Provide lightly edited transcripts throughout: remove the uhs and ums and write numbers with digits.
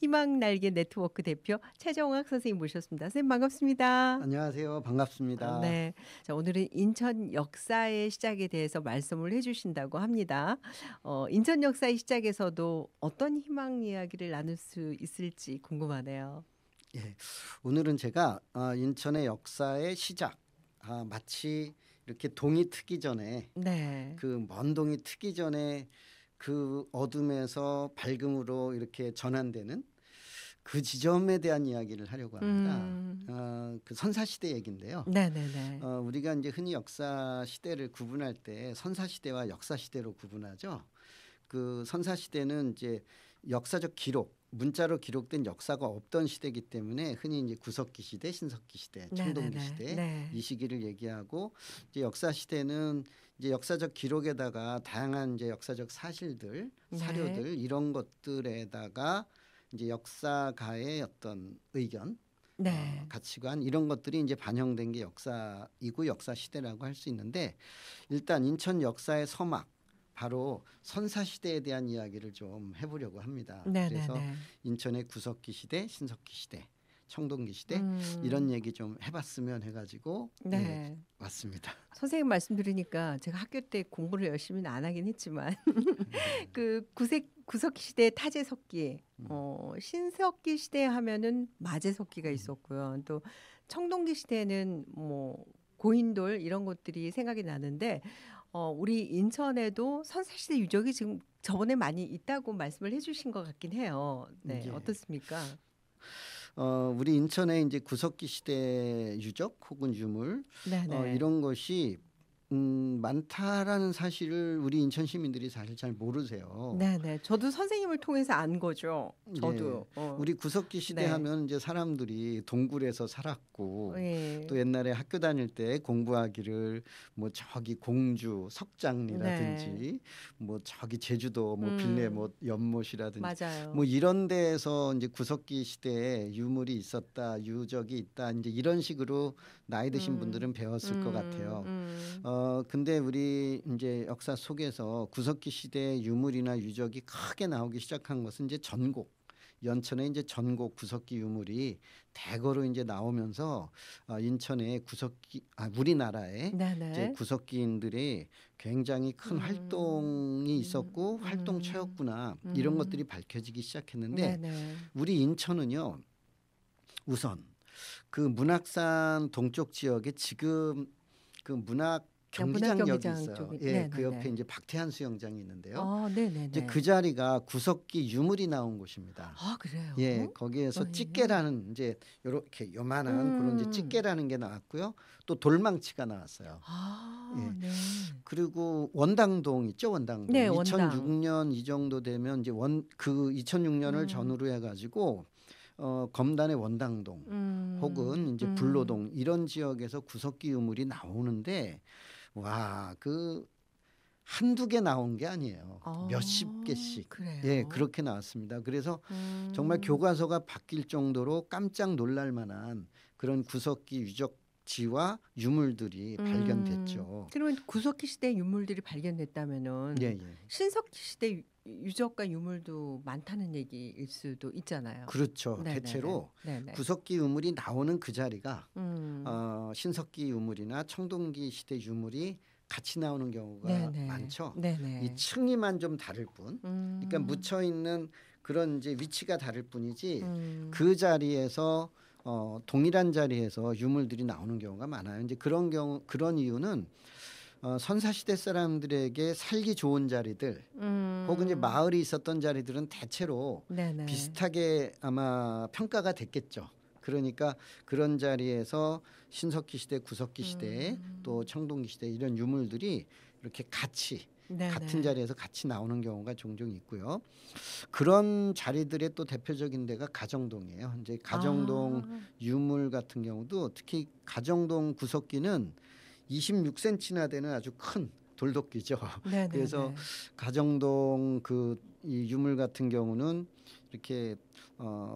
희망 날개 네트워크 대표 최정학 선생님 모셨습니다. 선생님 반갑습니다. 안녕하세요. 반갑습니다. 네. 자, 오늘은 인천 역사의 시작에 대해서 말씀을 해주신다고 합니다. 인천 역사의 시작에서도 어떤 희망 이야기를 나눌 수 있을지 궁금하네요. 예, 오늘은 제가 인천의 역사의 시작, 마치 이렇게 동이 트기 전에 네. 그 먼 동이 트기 전에 그 어둠에서 밝음으로 이렇게 전환되는 그 지점에 대한 이야기를 하려고 합니다. 그 선사시대 얘기인데요. 네네네. 우리가 이제 흔히 역사 시대를 구분할 때 선사시대와 역사시대로 구분하죠. 그 선사시대는 이제 역사적 기록, 문자로 기록된 역사가 없던 시대이기 때문에 흔히 이제 구석기 시대, 신석기 시대, 청동기 네네네. 시대 네. 이 시기를 얘기하고, 이제 역사 시대는 이제 역사적 기록에다가 다양한 이제 역사적 사실들, 네. 사료들 이런 것들에다가 이제 역사가의 어떤 의견, 네. 가치관 이런 것들이 이제 반영된 게 역사이고 역사 시대라고 할 수 있는데, 일단 인천 역사의 서막 바로 선사시대에 대한 이야기를 좀 해보려고 합니다. 그래서 네네네. 인천의 구석기 시대, 신석기 시대, 청동기 시대 음. 이런 얘기 좀 해봤으면 해가지고 네. 왔습니다. 선생님 말씀 들으니까 제가 학교 때 공부를 열심히는 안 하긴 했지만 그 구석기 시대 타제석기, 신석기 시대 하면은 마제석기가 있었고요. 또 청동기 시대는 뭐 고인돌 이런 것들이 생각이 나는데 우리 인천에도 선사시대 유적이 지금 저번에 많이 있다고 말씀을 해주신 것 같긴 해요. 네, 예. 어떻습니까? 우리 인천의 이제 구석기 시대 유적 혹은 유물 네네. 이런 것이 많다라는 사실을 우리 인천 시민들이 사실 잘 모르세요. 네네. 저도 선생님을 통해서 안 거죠. 저도. 우리 구석기 시대 네. 하면 이제 사람들이 동굴에서 살았고, 예. 또 옛날에 학교 다닐 때 공부하기를 뭐 저기 공주 석장리라든지 네. 뭐 저기 제주도 뭐 빌레 뭐 연못이라든지 맞아요. 뭐 이런 데에서 이제 구석기 시대에 유물이 있었다, 유적이 있다, 이제 이런 식으로 나이 드신 분들은 배웠을 것 같아요. 근데 우리 이제 역사 속에서 구석기 시대의 유물이나 유적이 크게 나오기 시작한 것은 이제 전곡, 연천에 이제 전곡 구석기 유물이 대거로 이제 나오면서 인천의 구석기, 우리나라의 이제 네네. 구석기인들이 굉장히 큰 활동이 있었고 활동처였구나 이런 것들이 밝혀지기 시작했는데, 네네. 우리 인천은요 우선 그 문학산 동쪽 지역에 지금 그 문학 경기장역이 문학경기장 있어요. 쪽이. 예, 그 옆에 네네네. 이제 박태환 수영장이 있는데요. 이제 네네네. 그 자리가 구석기 유물이 나온 곳입니다. 아, 그래요? 예, 거기에서 예. 찌개라는 이제 요렇게 요만한 그런 이제 찌개라는 게 나왔고요. 또 돌망치가 나왔어요. 예. 네. 그리고 원당동 있죠, 원당동. 네, 원당. 2006년 이 정도 되면 이제 그 2006년을 전후로 해가지고 검단의 원당동 혹은 이제 불로동 이런 지역에서 구석기 유물이 나오는데, 와, 그 한두 개 나온 게 아니에요. 몇십 개씩. 그래요? 예, 그렇게 나왔습니다. 그래서 정말 교과서가 바뀔 정도로 깜짝 놀랄 만한 그런 구석기 유적지와 유물들이 발견됐죠. 그러면 구석기 시대 유물들이 발견됐다면은 예, 예. 신석기 시대 유적과 유물도 많다는 얘기일 수도 있잖아요. 그렇죠. 네네네. 대체로 네네. 구석기 유물이 나오는 그 자리가 음. 신석기 유물이나 청동기 시대 유물이 같이 나오는 경우가 네네. 많죠. 네네. 이 층위만 좀 다를 뿐. 그러니까 묻혀 있는 그런 이제 위치가 다를 뿐이지 그 자리에서 동일한 자리에서 유물들이 나오는 경우가 많아요. 이제 그런 이유는 선사시대 사람들에게 살기 좋은 자리들 혹은 이제 마을이 있었던 자리들은 대체로 네네. 비슷하게 아마 평가가 됐겠죠. 그러니까 그런 자리에서 신석기 시대, 구석기 시대, 또 청동기 시대 이런 유물들이 이렇게 같이 네네. 같은 자리에서 같이 나오는 경우가 종종 있고요. 그런 자리들의 또 대표적인 데가 가정동이에요. 이제 가정동 유물 같은 경우도 특히 가정동 구석기는 26cm나 되는 아주 큰 돌도끼죠. 네네네. 그래서 가정동 이 유물 같은 경우는 이렇게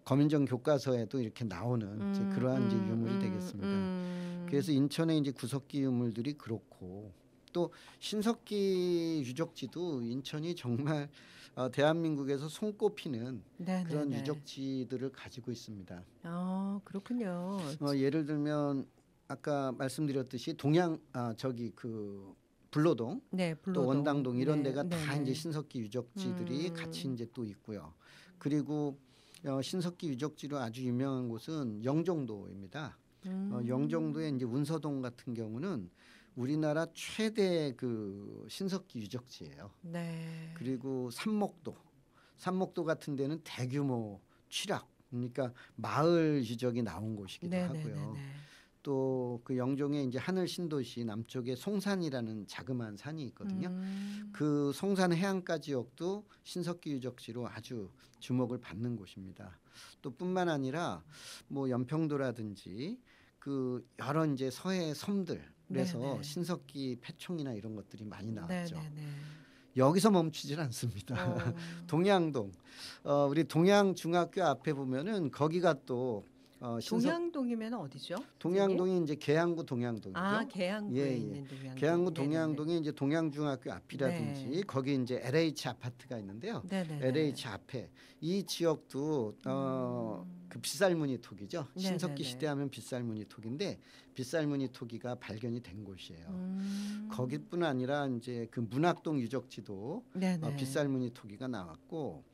검인정 교과서에도 이렇게 나오는 이제 그러한 이제 유물이 되겠습니다. 그래서 인천의 이제 구석기 유물들이 그렇고, 또 신석기 유적지도 인천이 정말 대한민국에서 손꼽히는 네, 네, 그런 네. 유적지들을 가지고 있습니다. 그렇군요. 예를 들면 아까 말씀드렸듯이 동양 저기 그 불로동 네, 또 불로동. 원당동 이런 네, 데가 네, 다 이제 네. 신석기 유적지들이 같이 음, 이제 또 있고요. 그리고 신석기 유적지로 아주 유명한 곳은 영종도입니다. 영종도의 음, 이제 운서동 같은 경우는 우리나라 최대 그 신석기 유적지예요. 네, 그리고 삼목도 같은 데는 대규모 취락, 그러니까 마을 유적이 나온 곳이기도 네, 네, 네, 하고요. 네. 또 그 영종의 이제 하늘 신도시 남쪽에 송산이라는 자그마한 산이 있거든요. 음, 그 송산 해안가 지역도 신석기 유적지로 아주 주목을 받는 곳입니다. 또 뿐만 아니라 뭐 연평도라든지 그 여러 이제 서해 네, 섬들에서 네, 신석기 패총이나 이런 것들이 많이 네, 나왔죠. 네, 네. 여기서 멈추질 않습니다. 어, 동양동, 우리 동양중학교 앞에 보면은 거기가 또 신석 동양동이면 어디죠, 선생님? 동양동이 이제 계양구 동양동이죠. 계양구에 예, 예. 있는 계양구 동양동. 네, 네, 네. 동양동이 이제 동양중학교 네, 앞이라든지 거기 이제 LH 아파트가 있는데요. 네, 네, 네. LH 앞에 이 지역도 그 빗살무늬 토기죠. 네, 네, 신석기 시대 네. 하면 빗살무늬 토기인데 빗살무늬 토기가 발견이 된 곳이에요. 음, 거기뿐 아니라 이제 그 문학동 유적지도 네, 네. 빗살무늬 토기가 나왔고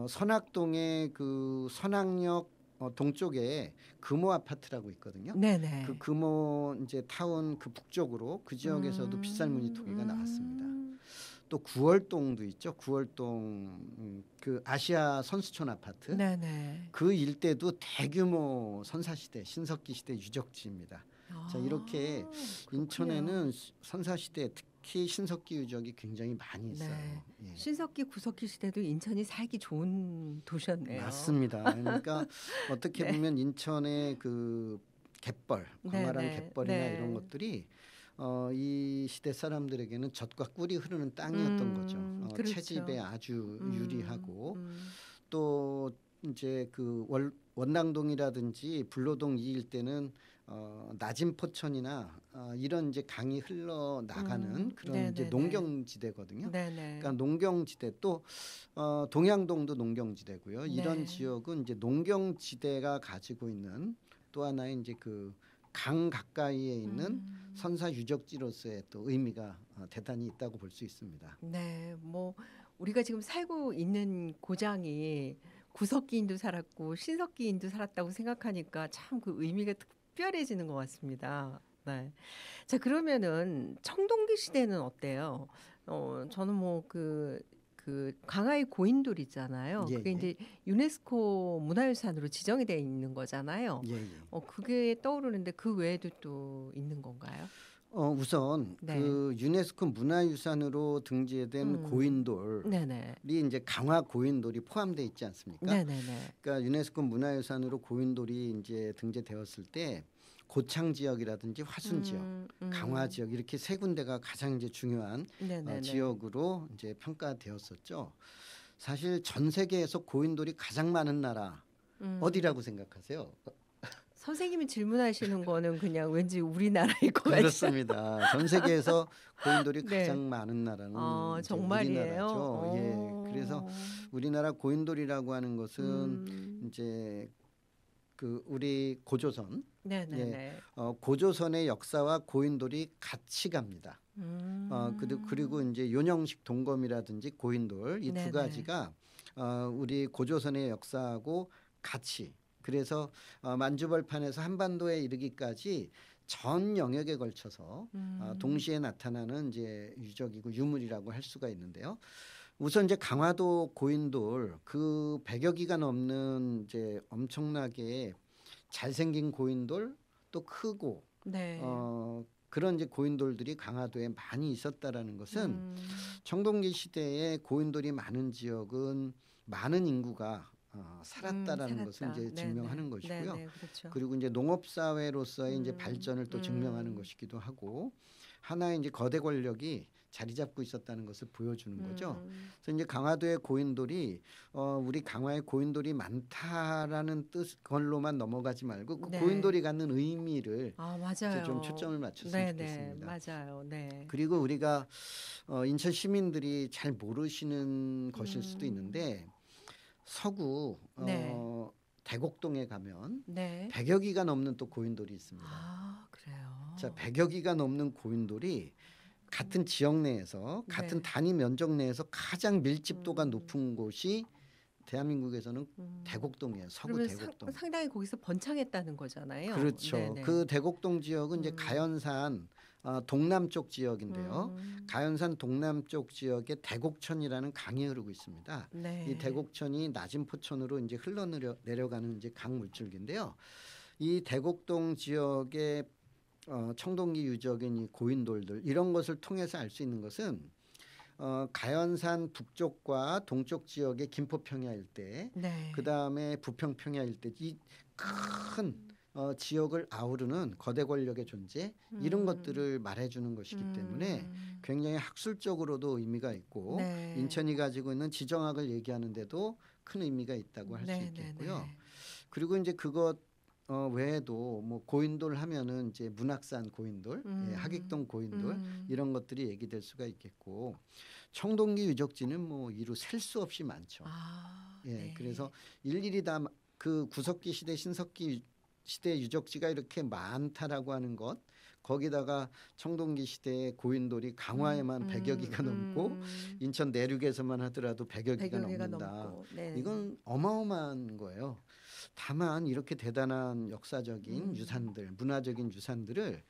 선악동의 그 선악역 동쪽에 금호 아파트라고 있거든요. 네, 그 네. 금호 이제 타운 그 북쪽으로 그 지역에서도 빗살무늬 토기가 나왔습니다. 또 구월동도 있죠. 구월동 그 아시아 선수촌 아파트 네, 네. 그 일대도 대규모 선사시대 신석기 시대 유적지입니다. 자 이렇게 그렇군요. 인천에는 선사시대 특히 신석기 유적이 굉장히 많이 있어요. 네. 예. 신석기 구석기 시대도 인천이 살기 좋은 도시였네요. 맞습니다. 그러니까 어떻게 네. 보면 인천의 그 갯벌, 네, 광활한 네. 갯벌이나 이런 네. 것들이 이 시대 사람들에게는 젖과 꿀이 흐르는 땅이었던 거죠. 채집에 그렇죠. 아주 음, 유리하고 음. 또 이제 그 원당동이라든지 불로동 이 일대는 낮은 포천이나 이런 이제 강이 흘러 나가는 그런 이제 네네네. 농경지대거든요. 네네. 그러니까 농경지대 또 동양동도 농경지대고요. 이런 네. 지역은 이제 농경지대가 가지고 있는 또 하나의 이제 그 강 가까이에 있는 음. 선사 유적지로서의 또 의미가 대단히 있다고 볼 수 있습니다. 네. 뭐 우리가 지금 살고 있는 고장이 구석기인도 살았고 신석기인도 살았다고 생각하니까 참 그 의미가 특별해지는 것 같습니다. 네. 자, 그러면은 청동기 시대는 어때요? 저는 뭐 그 강화의 고인돌 있잖아요. 예, 그게 예. 이제 유네스코 문화유산으로 지정이 돼 있는 거잖아요. 예, 예. 그게 떠오르는데 그 외에도 또 있는 건가요? 우선 네. 그 유네스코 문화유산으로 등재된 음. 고인돌이 네네. 이제 강화 고인돌이 포함되어 있지 않습니까? 네네네. 그러니까 유네스코 문화유산으로 고인돌이 이제 등재되었을 때 고창 지역이라든지 화순 지역, 강화 지역 이렇게 세 군데가 가장 이제 중요한 네네네. 지역으로 이제 평가되었었죠. 사실 전 세계에서 고인돌이 가장 많은 나라 음. 어디라고 생각하세요? 선생님이 질문하시는 거는 그냥 왠지 우리나라일 것 같아요. 그렇습니다. 전 세계에서 고인돌이 네. 가장 많은 나라는 이제 정말이에요? 우리나라죠. 예. 그래서 우리나라 고인돌이라고 하는 것은 음. 이제 그 우리 고조선 예. 네네네. 고조선의 역사와 고인돌이 같이 갑니다. 그리고 음. 이제 요령식 동검이라든지 고인돌 이 두 네네. 가지가 우리 고조선의 역사하고 같이 그래서 만주벌판에서 한반도에 이르기까지 전 영역에 걸쳐서 동시에 나타나는 이제 유적이고 유물이라고 할 수가 있는데요. 우선 이제 강화도 고인돌 그 100여 기가 넘는 이제 엄청나게 잘생긴 고인돌 또 크고 네. 그런 이제 고인돌들이 강화도에 많이 있었다라는 것은 음. 청동기 시대에 고인돌이 많은 지역은 많은 인구가 살았다라는 것을 살았다. 이제 네네. 증명하는 것이고요. 네네. 그렇죠. 그리고 이제 농업 사회로서의 이제 음. 발전을 또 증명하는 음. 것이기도 하고 하나의 이제 거대 권력이 자리 잡고 있었다는 것을 보여주는 거죠. 그래서 이제 강화도의 고인돌이 우리 강화에 고인돌이 많다라는 뜻 걸로만 넘어가지 말고 그 네. 고인돌이 갖는 의미를 이제 맞아요. 좀 초점을 맞췄으면 좋겠습니다. 맞아요. 네. 그리고 우리가 인천 시민들이 잘 모르시는 것일 수도 있는데 서구 네. 대곡동에 가면 네. 100여 기가 넘는 또 고인돌이 있습니다. 그래요. 자, 100여 기가 넘는 고인돌이 같은 지역 내에서 같은 네. 단위 면적 내에서 가장 밀집도가 높은 곳이 대한민국에서는 대곡동이에요. 서구 그러면 대곡동. 상당히 거기서 번창했다는 거잖아요. 그렇죠. 네네. 그 대곡동 지역은 이제 가연산 동남쪽 지역인데요. 가연산 동남쪽 지역에 대곡천이라는 강이 흐르고 있습니다. 네. 이 대곡천이 낮은 포천으로 이제 흘러내려가는 이제 강 물줄기인데요. 이 대곡동 지역의 청동기 유적인 이 고인돌들 이런 것을 통해서 알 수 있는 것은 가연산 북쪽과 동쪽 지역의 김포평야 일대, 네. 그 다음에 부평평야 일대 이 큰 지역을 아우르는 거대 권력의 존재 이런 것들을 말해주는 것이기 때문에 굉장히 학술적으로도 의미가 있고 네. 인천이 가지고 있는 지정학을 얘기하는데도 큰 의미가 있다고 할 수 있겠고요. 그리고 이제 그것 외에도 뭐 고인돌 하면은 이제 문학산 고인돌, 하객동 고인돌 이런 것들이 얘기될 수가 있겠고 청동기 유적지는 뭐 이루 셀 수 없이 많죠. 네. 그래서 일일이 다 그 구석기 시대, 신석기 시대 유적지가 이렇게 많다라고 하는 것, 거기다가 청동기 시대의 고인돌이 강화에만 100여 기가 넘고 인천 내륙에서만 하더라도 100여 기가 넘는다. 네. 이건 어마어마한 거예요. 다만 이렇게 대단한 역사적인 유산들, 문화적인 유산들을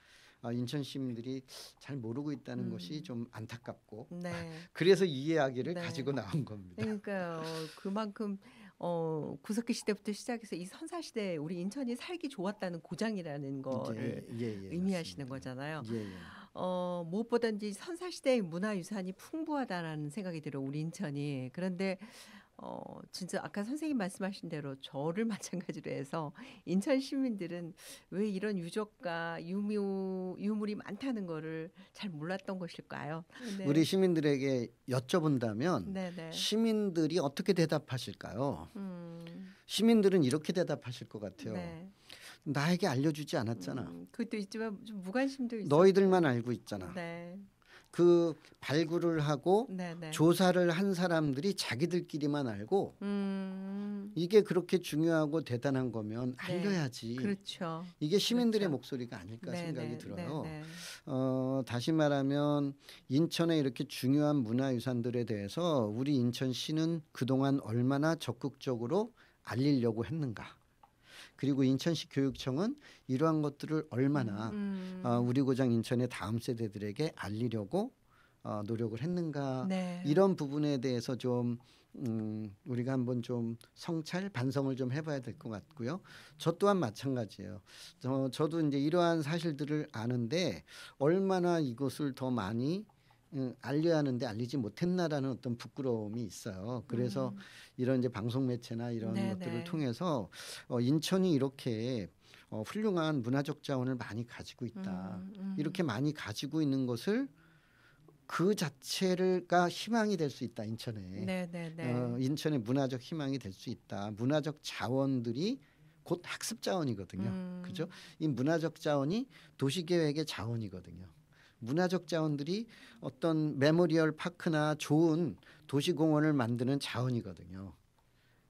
인천 시민들이 잘 모르고 있다는 것이 좀 안타깝고 네. 그래서 이 이야기를 네. 가지고 나온 겁니다. 그러니까요. 그만큼 구석기 시대부터 시작해서 이 선사 시대에 우리 인천이 살기 좋았다는 고장이라는 거를 의미하시는 맞습니다. 거잖아요. 무엇보다든지 선사 시대의 문화유산이 풍부하다라는 생각이 들어요. 우리 인천이. 그런데 진짜 아까 선생님 말씀하신 대로 저를 마찬가지로 해서 인천 시민들은 왜 이런 유적과 유물이 많다는 거를 잘 몰랐던 것일까요? 네. 우리 시민들에게 여쭤본다면 네네. 시민들이 어떻게 대답하실까요? 시민들은 이렇게 대답하실 것 같아요. 네. 나에게 알려주지 않았잖아. 그것도 있지만 좀 무관심도 있어요. 너희들만 알고 있잖아. 네. 그 발굴을 하고 네네. 조사를 한 사람들이 자기들끼리만 알고 이게 그렇게 중요하고 대단한 거면 알려야지. 그렇죠. 이게 시민들의 그렇죠. 목소리가 아닐까 생각이 들어요. 네네. 다시 말하면 인천의 이렇게 중요한 문화유산들에 대해서 우리 인천시는 그동안 얼마나 적극적으로 알리려고 했는가. 그리고 인천시 교육청은 이러한 것들을 얼마나 우리 고장 인천의 다음 세대들에게 알리려고 노력을 했는가. 네. 이런 부분에 대해서 좀 우리가 한번 좀 성찰 반성을 좀 해봐야 될 것 같고요. 저 또한 마찬가지예요. 저도 이제 이러한 사실들을 아는데 얼마나 이것을 더 많이 알려야 하는데 알리지 못했나라는 어떤 부끄러움이 있어요. 그래서 이런 이제 방송 매체나 이런 것들을 통해서 인천이 이렇게 훌륭한 문화적 자원을 많이 가지고 있다. 이렇게 많이 가지고 있는 것을 그 자체가 희망이 될 수 있다. 인천에. 인천의 문화적 희망이 될 수 있다. 문화적 자원들이 곧 학습 자원이거든요. 그죠? 이 문화적 자원이 도시계획의 자원이거든요. 문화적 자원들이 어떤 메모리얼 파크나 좋은 도시공원을 만드는 자원이거든요.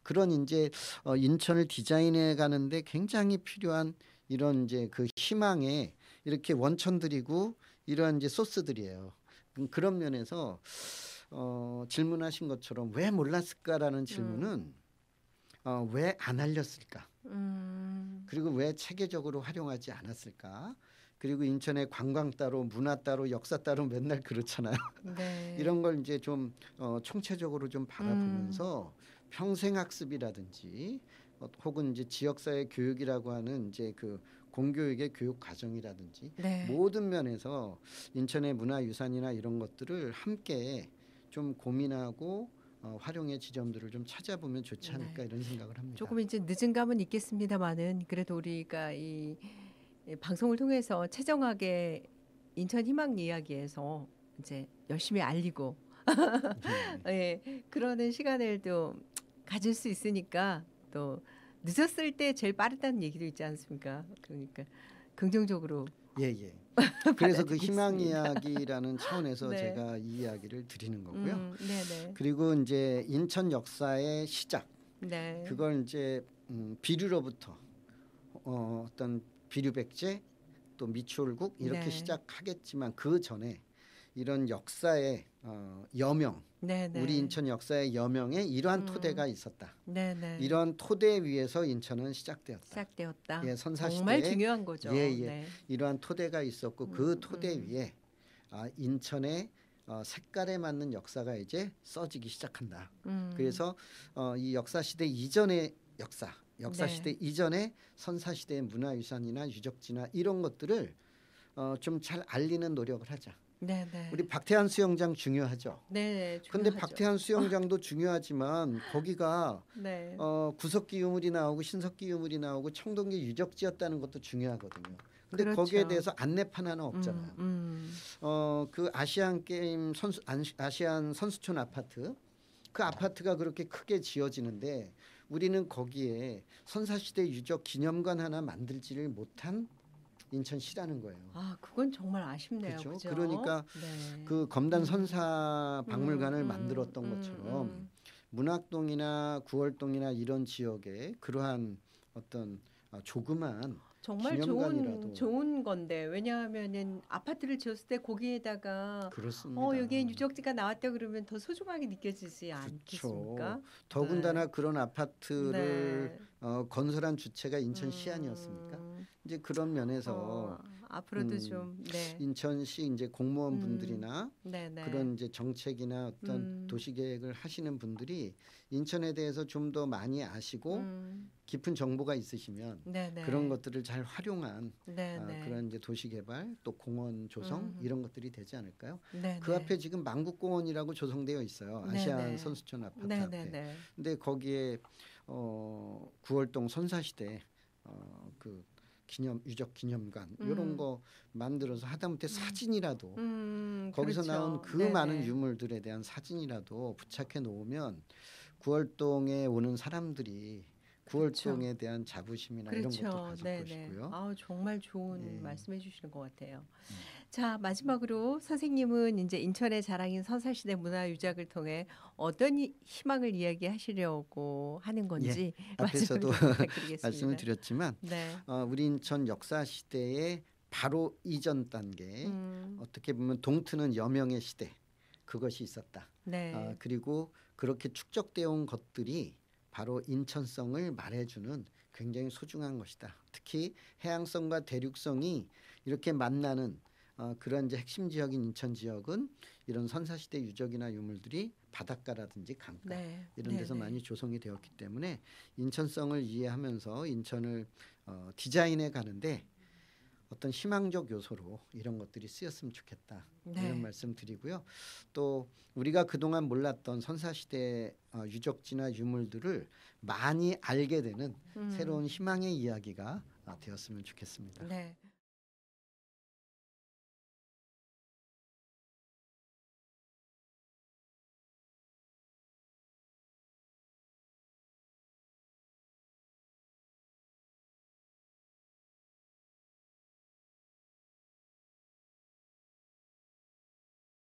그런 이제 인천을 디자인해 가는데 굉장히 필요한 이런 이제 그 희망의 이렇게 원천들이고 이런 이제 소스들이에요. 그런 면에서 질문하신 것처럼 왜 몰랐을까라는 질문은 왜 안 알렸을까? 그리고 왜 체계적으로 활용하지 않았을까? 그리고 인천의 관광 따로 문화 따로 역사 따로 맨날 그렇잖아요. 네. 이런 걸 이제 좀 총체적으로 좀 바라보면서 평생학습이라든지 혹은 이제 지역사회 교육이라고 하는 이제 그 공교육의 교육 과정이라든지 모든 면에서 인천의 문화유산이나 이런 것들을 함께 좀 고민하고 활용의 지점들을 좀 찾아보면 좋지 않을까 이런 생각을 합니다. 조금 이제 늦은 감은 있겠습니다만은 그래도 우리가 이 방송을 통해서 최정학의 인천 희망 이야기에서 이제 열심히 알리고 네. 예, 그러는 시간을 또 가질 수 있으니까 또 늦었을 때 제일 빠르다는 얘기도 있지 않습니까? 그러니까 긍정적으로 예, 예. 그래서 그 희망 받아들이겠습니다. 이야기라는 차원에서 네, 제가 이 이야기를 드리는 거고요. 네네, 그리고 이제 인천 역사의 시작, 네, 그걸 이제 비류로부터 어떤 비류백제 또 미추홀국 이렇게 네, 시작하겠지만 그 전에 이런 역사의 여명, 우리 네네, 인천 역사의 여명에 이러한 음, 토대가 있었다. 네네. 이런 토대 위에서 인천은 시작되었다. 시작되었다. 예, 정말 선사시대에 중요한 거죠. 예예 네, 이러한 토대가 있었고 그 토대 위에 인천의 색깔에 맞는 역사가 이제 써지기 시작한다. 음, 그래서 이 역사 시대 이전의 역사 네, 시대 이전의 선사 시대의 문화유산이나 유적지나 이런 것들을 좀 잘 알리는 노력을 하자. 네네, 우리 박태환 수영장 중요하죠. 네, 근데 중요하죠. 박태환 수영장도 중요하지만 거기가 네, 구석기 유물이 나오고 신석기 유물이 나오고 청동기 유적지였다는 것도 중요하거든요. 근데 거기에 그렇죠. 대해서 안내판 하나 없잖아요. 그 아시안 게임 아시안 선수촌 아파트 그 아파트가 그렇게 크게 지어지는데 우리는 거기에 선사시대 유적 기념관 하나 만들지를 못한 인천시라는 거예요. 아, 그건 정말 아쉽네요. 그렇죠. 그죠? 그러니까 네. 그 검단 선사 음, 박물관을 음, 만들었던 음, 것처럼 문학동이나 구월동이나 이런 지역에 그러한 어떤 조그만 정말 기념관이라도 좋은 건데 왜냐하면은 아파트를 지었을 때 거기에다가 그렇습니다. 여기에 유적지가 나왔다 그러면 더 소중하게 느껴지지 그렇죠. 않겠습니까? 네. 더군다나 그런 아파트를 네. 건설한 주체가 인천시 아니었습니까? 음, 이제 그런 어, 면에서 앞으로도 음, 좀, 네. 인천시 이제 음, 공무원분들이나 네네. 그런 이제 정책이나 어떤 음, 도시계획을 하시는 분들이 인천에 대해서 좀 더 많이 아시고 음, 깊은 정보가 있으시면 그런 네네. 것들을 잘 활용한 네네. 그런 이제 도시개발 또 공원 조성 음, 이런 것들이 되지 않을까요? 그 네네. 앞에 지금 만국공원이라고 조성되어 있어요. 아시안 네네. 선수촌 아파트 앞에. 네네네. 근데 거기에 구월동 선사시대 그 유적 기념관 이런 음, 거 만들어서 하다못해 사진이라도 거기서 나온 그렇죠. 그 많은 네네. 유물들에 대한 사진이라도 부착해 놓으면 구월동에 오는 사람들이 그렇죠. 구월동에 대한 자부심이나 이런 것도 그렇죠. 가질 네네. 것이고요. 아, 정말 좋은 예. 말씀해 주시는 것 같아요. 음. 자, 마지막으로 선생님은 이제 인천의 자랑인 선사시대 문화유적을 통해 어떤 희망을 이야기하시려고 하는 예. 건지 마지막으로 앞에서도 좀 말씀을 부탁드리겠습니다. 드렸지만 네. 우리 인천 역사 시대의 바로 이전 단계 음, 어떻게 보면 동트는 여명의 시대 그것이 있었다. 네. 그리고 그렇게 축적되어 온 것들이 바로 인천성을 말해주는 굉장히 소중한 것이다. 특히 해양성과 대륙성이 이렇게 만나는 그런 이제 핵심 지역인 인천 지역은 이런 선사시대 유적이나 유물들이 바닷가라든지 강가 네. 이런 데서 네네. 많이 조성이 되었기 때문에 인천성을 이해하면서 인천을 디자인해 가는데 어떤 희망적 요소로 이런 것들이 쓰였으면 좋겠다. 이런 네. 말씀 드리고요. 또 우리가 그동안 몰랐던 선사시대 유적지나 유물들을 많이 알게 되는 음, 새로운 희망의 이야기가 되었으면 좋겠습니다. 네.